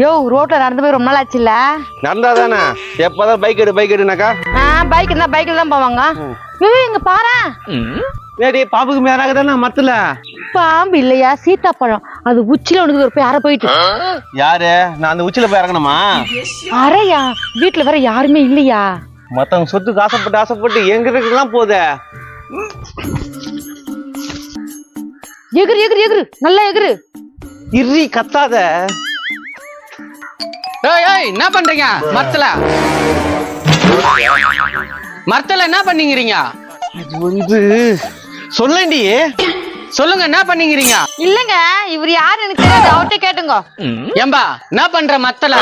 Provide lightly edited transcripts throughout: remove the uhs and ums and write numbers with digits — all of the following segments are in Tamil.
யோ ரோட்ல நடந்து போய் ரொம்ப நாள் ஆச்சுல்ல? நடந்தாதானே எப்பதான் பைக் எடுனாக்கா? பைக் இருந்தா பைக்ல தான் போவாங்க. ஏய் இங்க பாரு. பாம்புக்கு மேலாக தானே மரத்துல. பாம்பு இல்லையா, சீத்தாப்பழம். அது உச்சில உனக்கு போய் அரை போயிட்டு. யாரு? நான் அந்த உச்சில போய் இறங்கணுமா? அரையா? வீட்டுல வேற யாருமே இல்லையா? மத்தவங்க சொத்துக்கு ஆசைப்பட்டு எங்க போகுத. எகிரு நல்லா எகிரு. இறி கத்தாத. என்ன பண்றீங்க? மரத்துல என்ன பண்ணீங்க? சொல்லண்டி. சொல்லுங்க, என்ன பண்ணீங்க? இல்லங்க, இவர் யாரு எனக்கு தெரியாது, அவர்கிட்ட கேட்டுங்க. ஏம்பா என்ன பண்ற மத்தல?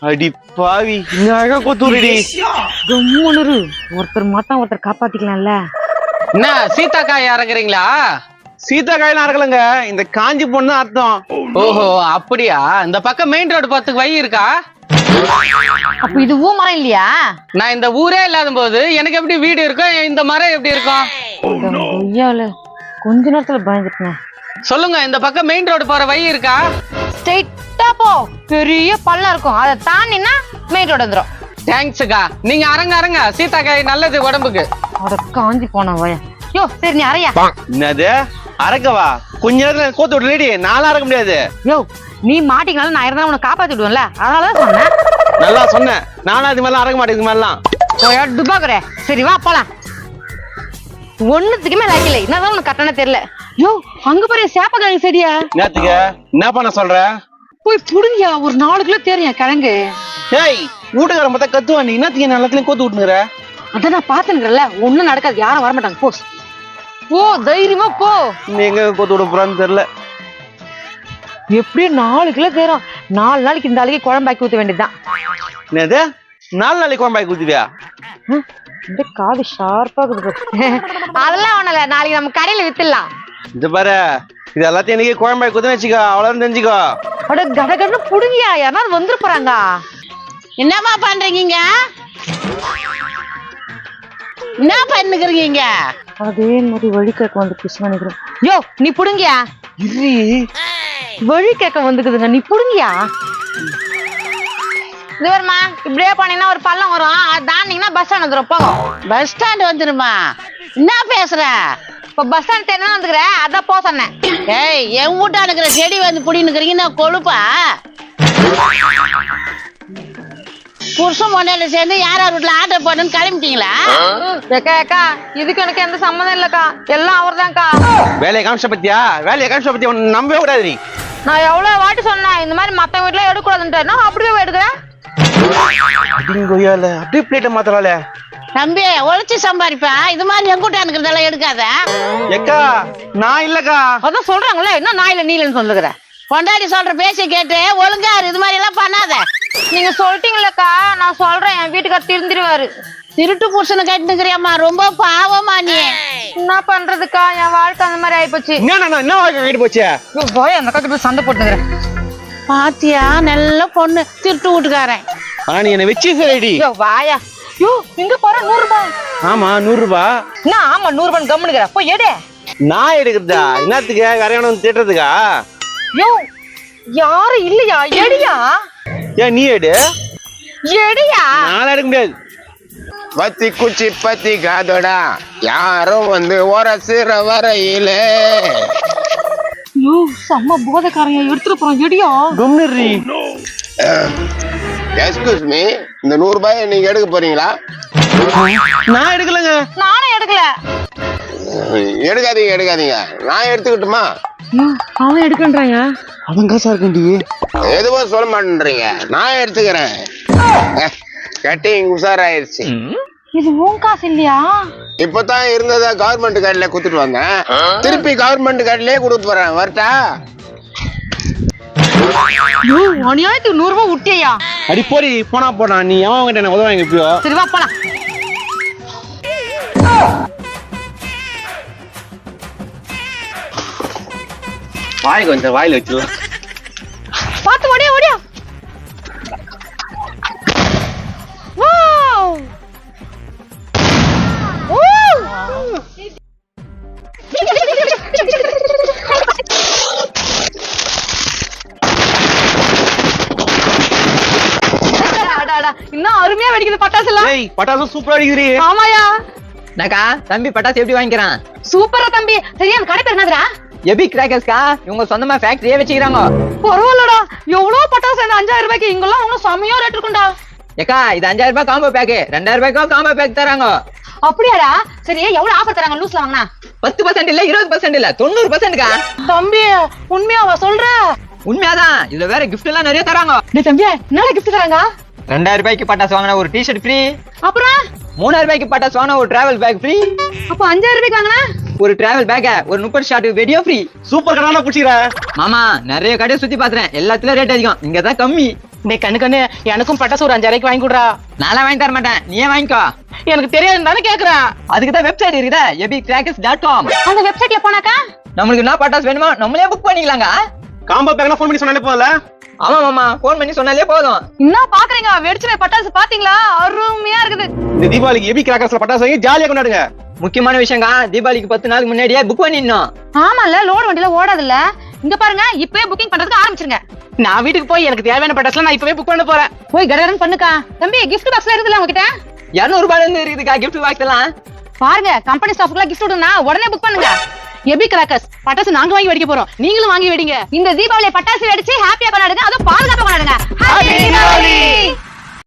அடி பாவி, இன்னும் கொத்துறடி. கம்முனு ஒருத்தர் மாட்டான், ஒருத்தர் காப்பாத்திக்கலாம்ல. என்ன சீத்தாக்காய் இறங்குறீங்களா? சீத்தாக்காயெல்லாம் இறக்கலங்க, இந்த காஞ்சி பொண்ணு அர்த்தம். ஓஹோ அப்படியா? இந்த பக்கம் மெயின் ரோடு பத்துக்கு வழி இருக்கா? அப்ப இது ஊ மரம் இல்லையா? நான் இந்த ஊரே இல்லாத போது எனக்கு எப்படி வீடு இருக்கும், இந்த மரம் எப்படி இருக்கும்? கொஞ்ச நேரத்துல பயந்துட்டேன். சொல்லுங்க, இந்த பக்கம் மெயின் ரோடு போற வழி இருக்கா? ஸ்ட்ரைட்டா போ, பெரிய பள்ளம் இருக்கும், அதை தாண்டினா மெயின் ரோடு வந்துடும். தேங்க்ஸுக்கா. நீங்க அரங்க சீத்தாக்காய் நல்லது உடம்புக்கு. அட காஞ்சி போன வய. யோ சரி நீ அரையா. என்னது அரைக்கவா? கொஞ்ச நேரத்துல கோத்து விட்டு நானும் அரைக்க முடியாது. யோ நீ மாட்டிங்கனால நான் இருந்தா உன்னை காப்பாத்தி விடுவேன்ல, அதனாலதான் சொன்னேன். நல்லா சொன்னேன், நானும் அது மாதிரிலாம் அரைக்க மாட்டேன். இது மாதிரிலாம் துபாக்குற. சரி வா போலாம். ஒண்ணுத்துக்குமே லாய்க்கல, என்னதான் உனக்கு கட்டண தெரியல. யோ அங்க பாரு சேப்பக்கிழங்கு செடியா. நேத்துக்கு என்ன பண்ண சொல்ற? போய் புடுங்கியா, ஒரு 4 கிலோ தெரியும் கிழங்கு. ஏய் வீட்டுக்காரன் பார்த்தா கத்துவா, நீ என்னத்துக்கு எல்லாத்துலயும் கோத்து விட்டுனுற? அதான் நான் பாத்துக்கிறேன்ல, ஒண்ணும் நடக்காது, யாரும் வரமாட்டாங்க. போ போ, தைரியமா போ. நீ எங்க கோத்து விட போறான்னு தெரியல. எப்படியும் 4 கிலோ தேரும். 4 நாளைக்கு இந்த ஆளுக்கு குழம்பாக்கி ஊத்த வேண்டியதுதான். என்னது 4 நாளைக்கு குழம்பாக்கி ஊத்துவியா? இந்த காது ஷார்ப்பா இருக்குது. அதெல்லாம் ஒண்ணுல, நாளைக்கு நம்ம கடையில வித்துடலாம். இது பாரு, இது எல்லாத்தையும் எனக்கு குழம்பாக்கி ஊத்துன்னு வச்சுக்கோ, அவ்வளவு தெரிஞ்சுக்கோ. அட கடகடன்னு புடுங்கியா, யாராவது வந்துரு போறாங்க. என்னமா பண்றீங்க? என்ன பண்ணுகிறீங்க? அதே மாதிரி வழி கேட்க வந்து கிருஷ்ணன். யோ நீ புடுங்கியா. வழி கேட்க வந்துக்குதுங்க, நீ புடுங்கியா. இது வருமா, இப்படியே போனீங்கன்னா ஒரு பள்ளம் வரும், அது தாண்டிங்கன்னா பஸ் ஸ்டாண்ட் வந்துடும். போகும். பஸ் ஸ்டாண்ட் வந்துருமா? என்ன பேசுற? இப்ப பஸ் ஸ்டாண்ட் என்ன வந்துக்கிற, அதான் போ சொன்னேன். ஏய் என் வீட்டா இருக்கிற செடி வந்து புடினுக்கிறீங்க, நான் கொழுப்பா? புருஷன் மொண்டையில சேர்ந்து யார் வீட்டுல ஆட்டோ போடணும்னு கிளம்பிட்டீங்களா? ஏக்கா இதுக்கு எனக்கு எந்த சம்மந்தம் இல்லக்கா, எல்லாம் அவர் தான்க்கா. வேலையை காமிச்ச பத்தியா? வேலையை காமிச்ச பத்தியா? நம்பவே கூடாது நீ. நான் எவ்வளவு வாட்டி சொன்னேன் இந்த மாதிரி மத்த வீட்டுல எடுக்கூடாதுன்னு, அப்படியே எடுக்கிறேன். அப்படியே பிளேட்டை மாத்தலால. தம்பி உழைச்சி சம்பாதிப்பா, இது மாதிரி எங்கூட்டா இருக்கிறதெல்லாம் எடுக்காத. ஏக்கா நான் இல்லக்கா. அதான் சொல்றாங்களே, என்ன நான் இல்ல நீலன்னு சொல்லுகிற. பொண்டாடி சொல்ற பேச்ச கேட்டு ஒழுங்கா இது மாதிரி எல்லாம் பண்ணாத. நீங்க சொல்லிட்டீங்களக்கா, நான் சொல்றேன், என் வீட்டுக்கார் திருந்திருவாரு. திருட்டு புருஷனை கட்டினுக்கிறியம்மா, ரொம்ப பாவமா நீ. என்ன பண்றதுக்கா, என் வாழ்க்கை அந்த மாதிரி ஆயிப்போச்சு. என்ன வாழ்க்கை கேட்டு போச்சு? போய் அந்த அக்கா சண்டை போட்டுக்கிறேன். பாத்தியா, நல்ல பொண்ணு, திருட்டு வீட்டுக்காரன். ஆனா நீ என்ன வச்சு சரிடி. வாயா. யோ இங்க பாரு, 100 ரூபாய். ஆமா 100 ரூபாய். என்ன ஆமா 100 ரூபாய் கம்முனுக்குற, போய் எடு. நான் எடுக்கிறதா? என்னத்துக்கு? கரையானம் திட்டுறதுக்கா? யோ யாரும் இல்லையா, எடியா. ஏன் நீ எடு. எடியா. நான் எடுக்க முடியாது. பத்தி குச்சி பத்தி காதோடா, யாரும் வந்து உரசுற வரையில. யோ செம்ம போதைக்காரங்க, எடுத்துட்டு போறோம், எடியா. கம்னரி. எக்ஸ்கியூஸ் மீ, இந்த 100 ரூபாயை நீங்க எடுக்க போறீங்களா? நான் எடுக்கலங்க. நானும் எடுக்கல. எடுக்காதீங்க, நான் எடுத்துக்கிட்டுமா? அவன் எடுக்கன்றாங்க. அவன் காசா இருக்கண்டி. எதுவும் சொல்ல மாட்டேன்றீங்க, நான் எடுத்துக்கிறேன். கட்டிங் உஷாராயிருச்சு. இது உன் காசு இல்லையா? இப்பதான் இருந்ததா கவர்மெண்ட் கார்டுல குடுத்துட்டு வந்தேன், திருப்பி கவர்மெண்ட் கார்டுலயே கொடுத்து போறேன். வரட்டா? அநியாயத்துக்கு 100 ரூபாய் விட்டியா? அடி போடி, போனா போனா. நீ எவன் கிட்ட உதவாங்க இப்பயோ? சரி வா போலாம். வாய் கொஞ்சம் வாயில வச்சிடலாம். பாத்து ஓடியா ஓடியா. இன்னும் அருமையா வெடிக்குது பட்டாசு எல்லாம். ஏய் பட்டாசு சூப்பரா அடிக்குதுடி. ஆமாயா என்னக்கா தம்பி பட்டாசு எப்படி வாங்கிக்கிறான்? சூப்பரா தம்பி. சரியா அந்த கடை பேர் என்னதுடா? எபி கிராக்கர்ஸ்க்கா இவங்க சொந்தமா ஃபேக்டரியே வச்சுக்கிறாங்க. பரவாயில்லடா, எவ்வளவு பட்டாசு இந்த 5000 ரூபாய்க்கு. இங்கெல்லாம் ஒன்னும் செமையா ரேட் இருக்கும்டா. ஏக்கா இது 5000 ரூபாய் காம்போ பேக், 2000 ரூபாய்க்கும் காம்போ பேக் தராங்க. அப்படியாடா? சரி எவ்வளவு ஆஃபர் தராங்க லூஸ்ல வாங்கினா? 10% இல்ல 20% இல்ல 90%க்கா. தம்பி உண்மையாவா சொல்ற? உண்மையாதான். இதுல வேற கிஃப்ட் எல்லாம் நிறைய தராங்க. டேய் தம்பி என்ன கிஃப்ட் தராங்க? 2000 ரூபாய்க்கு பட்டாசு வாங்கினா ஒரு டிஷர்ட் ஃப்ரீ. அப்புறம் 3000 ரூபாய்க்கு பட்டாசு வாங்கினா ஒரு டிராவல் பேக் ஃப்ரீ. அப்ப 5000 ரூபாய்க்கு வாங்கினா ஒரு டிராவல் பேக் ஒரு 30 ஷாட் வீடியோ ஃப்ரீ. சூப்பர் கடானா புடிச்சிர. மாமா நிறைய கடையை சுத்தி பாத்துறேன், எல்லாத்துலயும் ரேட் அதிகம், இங்க தான் கம்மி. டேய் கண்ணு எனக்கும் பட்டாசு ஒரு 5000 ரூபாய்க்கு வாங்கி கொடுறா. நான்லாம் வாங்கி தர மாட்டேன், நீயே வாங்கிக்கோ. எனக்கு தெரியாதுன்னு தானே கேக்குறேன். அதுக்கு தான் வெப்சைட் இருக்குதா, ebcrackers.com. அந்த வெப்சைட்ல போனாக்கா நம்மளுக்கு என்ன பட்டாசு வேணுமோ நம்மளே புக் பண்ணிக்கலாங்க. காம்போ பேக்னா ஃபோன் பண்ணி சொன்னாலே போதல. ஆமா மாமா, போன் பண்ணி சொன்னாலே போதும். என்ன பாக்குறீங்க? வெடிச்சுன பட்டாசு பாத்தீங்களா? அருமையா இருக்குது. இந்த தீபாவளிக்கு எபி கிராக்கர்ஸ்ல பட்டாசு வாங்கி ஜாலியா கொண்டாடுங்க. முக்கியமான விஷயங்க, தீபாவளிக்கு 10 நாளுக்கு முன்னாடியே புக் பண்ணிடணும். ஆமால, லோடு வண்டியில ஓடாதுல்ல. இங்க பாருங்க, இப்பவே புக்கிங் பண்றதுக்கு ஆரம்பிச்சிருங்க. நான் வீட்டுக்கு போய் எனக்கு தேவையான பட்டாசுலாம் நான் இப்பவே புக் பண்ண போறேன். போய் கடகடன் பண்ணுக்கா. தம்பி gift boxல இருக்குதுல உங்ககிட்ட? 200 ரூபாயில இருந்து இருக்குதுக்கா கிஃப்ட் பாக்ஸ் எல்லாம். பாருங்க, கம்பெனி ஸ்டாஃப்க்குலாம் gift விடுனா உடனே புக் பண்ணுங்க. எபி கிராக்கர்ஸ் பட்டாசு நாங்க வாங்கி வெடிக்க போறோம், நீங்களும் வாங்கி வெடிங்க. இந்த தீபாவளி பட்டாசு வெடிச்சு ஹாப்பியா கொண்டாடுங்க. அதுவும் பாதுகாப்பா கொண்டாடுங்க. Happy Diwali!